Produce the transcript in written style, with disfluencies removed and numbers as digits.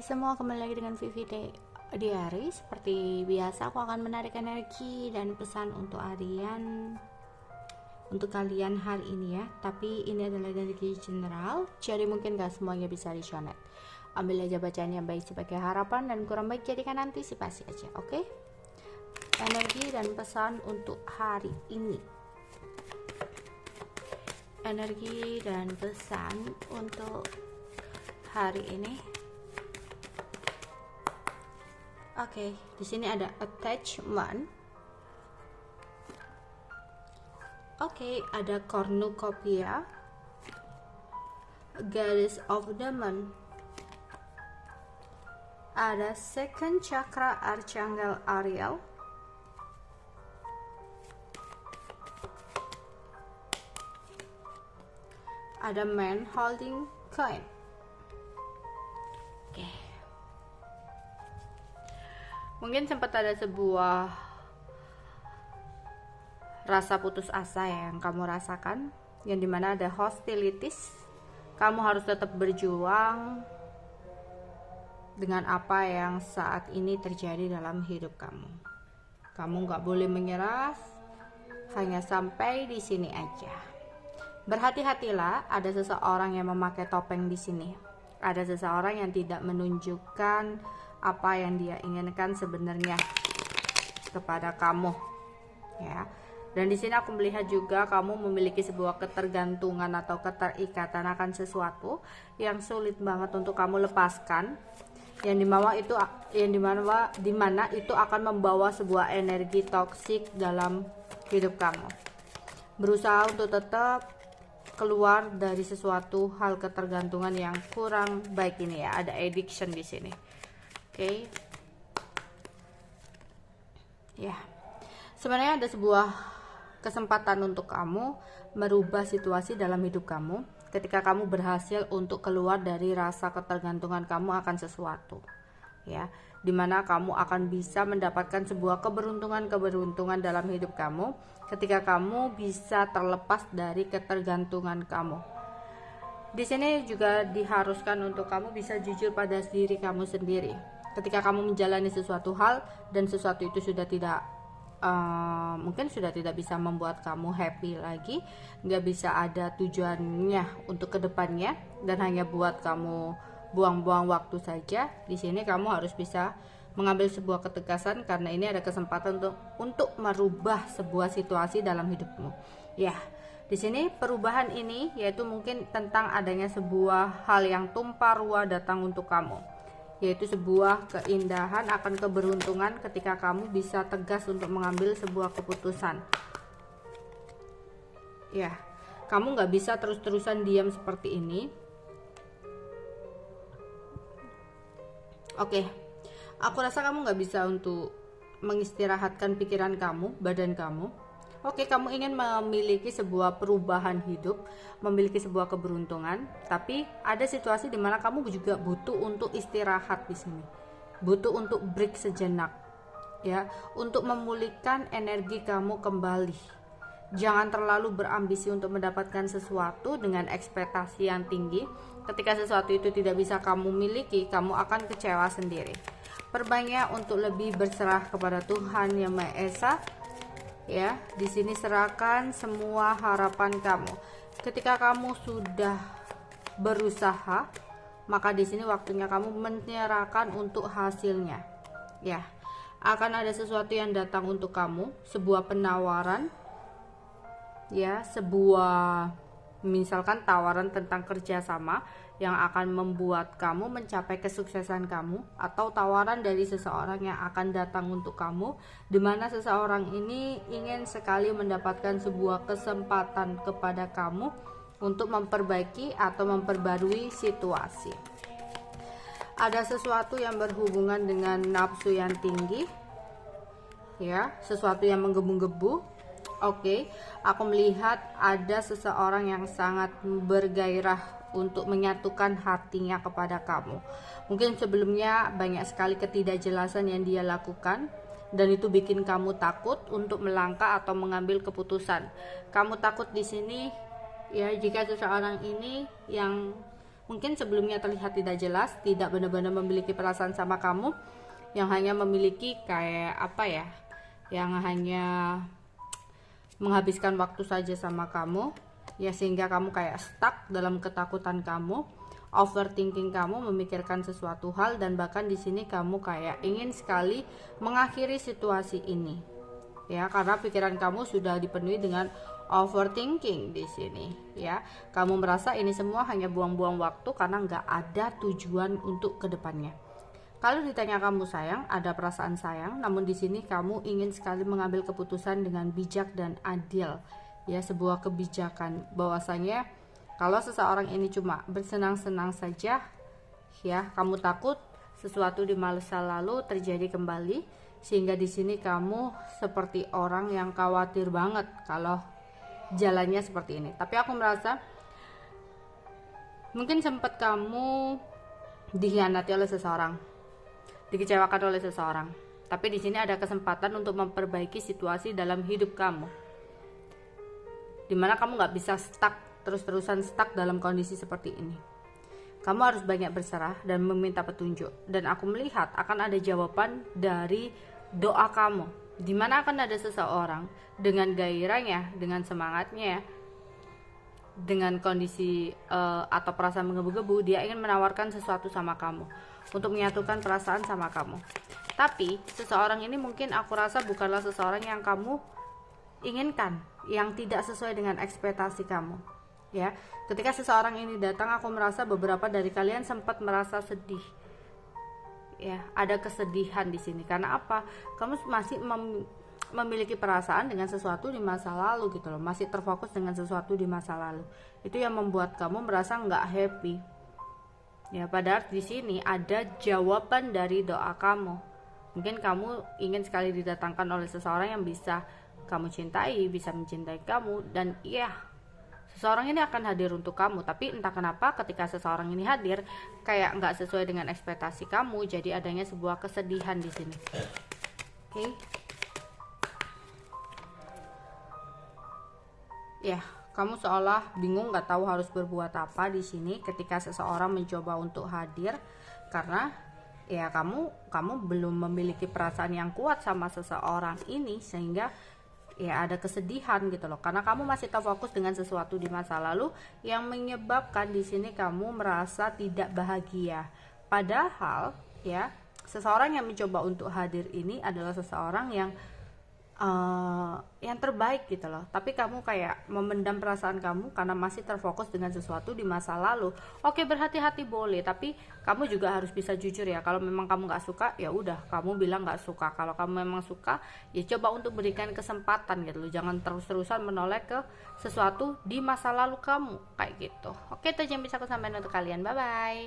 semua, kembali lagi dengan Vivi Diary. Seperti biasa aku akan menarik energi dan pesan untuk harian untuk kalian hari ini ya. Tapi ini adalah energi general, jadi mungkin gak semuanya bisa resonate. Ambil aja bacaan yang baik sebagai harapan dan kurang baik jadikan antisipasi aja, oke? Energi dan pesan untuk hari ini. Energi dan pesan untuk hari ini. Oke, di sini ada attachment. Oke, ada cornucopia, goddess of the moon. Ada second chakra Archangel Ariel. Ada man holding coin. Oke. Mungkin sempat ada sebuah rasa putus asa yang kamu rasakan, yang dimana ada hostilities. Kamu harus tetap berjuang dengan apa yang saat ini terjadi dalam hidup kamu. Kamu nggak boleh menyerah, hanya sampai di sini aja. Berhati-hatilah, ada seseorang yang memakai topeng di sini. Ada seseorang yang tidak menunjukkan apa yang dia inginkan sebenarnya kepada kamu, ya. Dan di sini aku melihat juga kamu memiliki sebuah ketergantungan atau keterikatan akan sesuatu yang sulit banget untuk kamu lepaskan, yang dimana itu akan membawa sebuah energi toksik dalam hidup kamu. Berusaha untuk tetap keluar dari sesuatu hal ketergantungan yang kurang baik ini ya. Ada addiction di sini. Oke. Ya. Sebenarnya ada sebuah kesempatan untuk kamu merubah situasi dalam hidup kamu ketika kamu berhasil untuk keluar dari rasa ketergantungan kamu akan sesuatu. Ya, dimana kamu akan bisa mendapatkan sebuah keberuntungan dalam hidup kamu ketika kamu bisa terlepas dari ketergantungan kamu. Di sini juga diharuskan untuk kamu bisa jujur pada diri kamu sendiri. Ketika kamu menjalani sesuatu hal dan sesuatu itu sudah tidak mungkin sudah tidak bisa membuat kamu happy lagi, nggak bisa ada tujuannya untuk kedepannya dan hanya buat kamu buang-buang waktu saja. Di sini kamu harus bisa mengambil sebuah ketegasan karena ini ada kesempatan untuk merubah sebuah situasi dalam hidupmu. Ya, di sini perubahan ini yaitu mungkin tentang adanya sebuah hal yang tumpah ruah datang untuk kamu, yaitu sebuah keindahan akan keberuntungan ketika kamu bisa tegas untuk mengambil sebuah keputusan. Ya, kamu nggak bisa terus-terusan diam seperti ini. Oke, aku rasa kamu nggak bisa untuk mengistirahatkan pikiran kamu, badan kamu. Oke, kamu ingin memiliki sebuah perubahan hidup, memiliki sebuah keberuntungan, tapi ada situasi di mana kamu juga butuh untuk istirahat di sini. Butuh untuk break sejenak, ya, untuk memulihkan energi kamu kembali. Jangan terlalu berambisi untuk mendapatkan sesuatu dengan ekspektasi yang tinggi. Ketika sesuatu itu tidak bisa kamu miliki, kamu akan kecewa sendiri. Perbanyak untuk lebih berserah kepada Tuhan Yang Maha Esa. Ya, di sini serahkan semua harapan kamu. Ketika kamu sudah berusaha, maka di sini waktunya kamu menyerahkan untuk hasilnya. Ya, akan ada sesuatu yang datang untuk kamu, sebuah penawaran. Ya, sebuah misalkan tawaran tentang kerjasama yang akan membuat kamu mencapai kesuksesan kamu, atau tawaran dari seseorang yang akan datang untuk kamu, di mana seseorang ini ingin sekali mendapatkan sebuah kesempatan kepada kamu untuk memperbaiki atau memperbarui situasi. Ada sesuatu yang berhubungan dengan nafsu yang tinggi, ya, sesuatu yang menggebu-gebu. Oke, aku melihat ada seseorang yang sangat bergairah untuk menyatukan hatinya kepada kamu. Mungkin sebelumnya banyak sekali ketidakjelasan yang dia lakukan, dan itu bikin kamu takut untuk melangkah atau mengambil keputusan. Kamu takut di sini, ya, jika seseorang ini yang Mungkin sebelumnya terlihat tidak jelas, tidak benar-benar memiliki perasaan sama kamu, yang hanya memiliki kayak apa ya, yang hanya menghabiskan waktu saja sama kamu, ya, sehingga kamu kayak stuck dalam ketakutan kamu, overthinking kamu, memikirkan sesuatu hal, dan bahkan di sini kamu kayak ingin sekali mengakhiri situasi ini, ya, karena pikiran kamu sudah dipenuhi dengan overthinking di sini, ya. Kamu merasa ini semua hanya buang-buang waktu karena nggak ada tujuan untuk kedepannya. Kalau ditanya kamu sayang, ada perasaan sayang, namun di sini kamu ingin sekali mengambil keputusan dengan bijak dan adil, ya, sebuah kebijakan bahwasanya kalau seseorang ini cuma bersenang-senang saja, ya, kamu takut sesuatu di masa lalu terjadi kembali, sehingga di sini kamu seperti orang yang khawatir banget kalau jalannya seperti ini. Tapi aku merasa mungkin sempat kamu dikhianati oleh seseorang, dikecewakan oleh seseorang. Tapi di sini ada kesempatan untuk memperbaiki situasi dalam hidup kamu, dimana kamu nggak bisa terus-terusan stuck dalam kondisi seperti ini. Kamu harus banyak berserah dan meminta petunjuk. Dan aku melihat akan ada jawaban dari doa kamu, dimana akan ada seseorang dengan gairahnya, dengan semangatnya, dengan kondisi atau perasaan menggebu-gebu, dia ingin menawarkan sesuatu sama kamu, untuk menyatukan perasaan sama kamu. Tapi seseorang ini mungkin aku rasa bukanlah seseorang yang kamu inginkan, yang tidak sesuai dengan ekspektasi kamu, ya. Ketika seseorang ini datang, aku merasa beberapa dari kalian sempat merasa sedih, ya. Ada kesedihan di sini karena apa? Kamu masih memiliki perasaan dengan sesuatu di masa lalu gitu loh, masih terfokus dengan sesuatu di masa lalu. Itu yang membuat kamu merasa nggak happy, ya. Padahal di sini ada jawaban dari doa kamu. Mungkin kamu ingin sekali didatangkan oleh seseorang yang bisa kamu cintai, bisa mencintai kamu, dan ya, seseorang ini akan hadir untuk kamu. Tapi entah kenapa ketika seseorang ini hadir kayak nggak sesuai dengan ekspektasi kamu, jadi adanya sebuah kesedihan di sini. Oke. Ya, kamu seolah bingung, nggak tahu harus berbuat apa di sini ketika seseorang mencoba untuk hadir, karena ya kamu belum memiliki perasaan yang kuat sama seseorang ini, sehingga ya ada kesedihan gitu loh, karena kamu masih terfokus dengan sesuatu di masa lalu yang menyebabkan di sini kamu merasa tidak bahagia. Padahal ya, seseorang yang mencoba untuk hadir ini adalah seseorang yang terbaik gitu loh. Tapi kamu kayak memendam perasaan kamu karena masih terfokus dengan sesuatu di masa lalu. Oke, berhati-hati boleh, tapi kamu juga harus bisa jujur ya. Kalau memang kamu nggak suka, ya udah kamu bilang nggak suka. Kalau kamu memang suka, ya coba untuk berikan kesempatan gitu loh. Jangan terus-terusan menoleh ke sesuatu di masa lalu kamu kayak gitu. Oke, itu yang bisa aku sampaikan untuk kalian. Bye bye.